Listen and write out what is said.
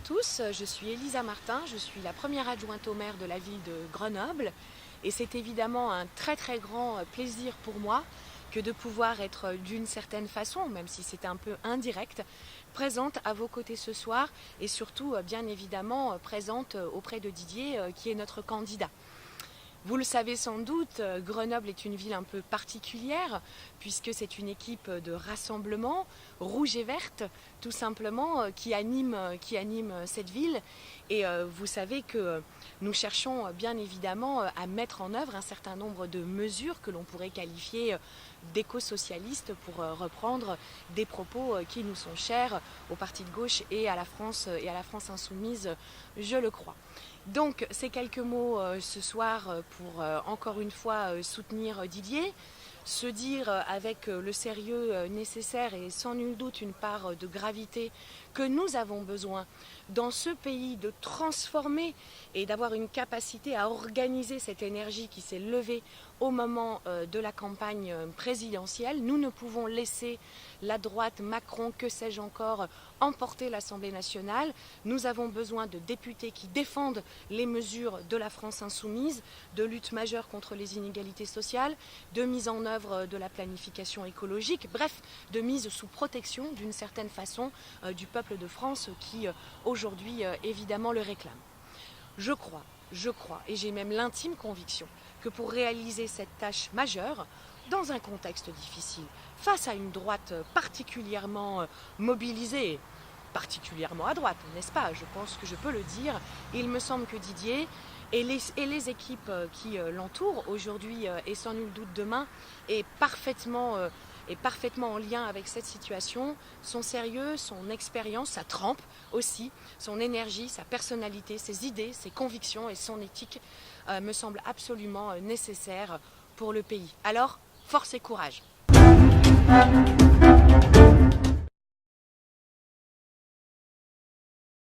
tous, je suis Elisa Martin, je suis la première adjointe au maire de la ville de Grenoble et c'est évidemment un très grand plaisir pour moi que de pouvoir être d'une certaine façon, même si c'est un peu indirect, présente à vos côtés ce soir et surtout bien évidemment présente auprès de Didier qui est notre candidat. Vous le savez sans doute, Grenoble est une ville un peu particulière puisque c'est une équipe de rassemblement rouge et verte tout simplement qui anime cette ville et vous savez que nous cherchons bien évidemment à mettre en œuvre un certain nombre de mesures que l'on pourrait qualifier d'éco-socialistes pour reprendre des propos qui nous sont chers au parti de gauche et à la France insoumise, je le crois. Donc ces quelques mots ce soir pour encore une fois soutenir Didier, se dire avec le sérieux nécessaire et sans nul doute une part de gravité que nous avons besoin dans ce pays de transformer et d'avoir une capacité à organiser cette énergie qui s'est levée au moment de la campagne présidentielle. Nous ne pouvons laisser la droite, Macron, que sais-je encore, emporter l'Assemblée nationale. Nous avons besoin de députés qui défendent les mesures de la France insoumise, de lutte majeure contre les inégalités sociales, de mise en œuvre de la planification écologique, bref, de mise sous protection d'une certaine façon du peuple de France qui aujourd'hui évidemment le réclame. Je crois, et j'ai même l'intime conviction que pour réaliser cette tâche majeure, dans un contexte difficile, face à une droite particulièrement mobilisée, particulièrement à droite, n'est-ce pas? Je pense que je peux le dire. Il me semble que Didier et les équipes qui l'entourent aujourd'hui et sans nul doute demain est parfaitement en lien avec cette situation. Son sérieux, son expérience, sa trempe aussi, son énergie, sa personnalité, ses idées, ses convictions et son éthique me semblent absolument nécessaires pour le pays. Alors, force et courage.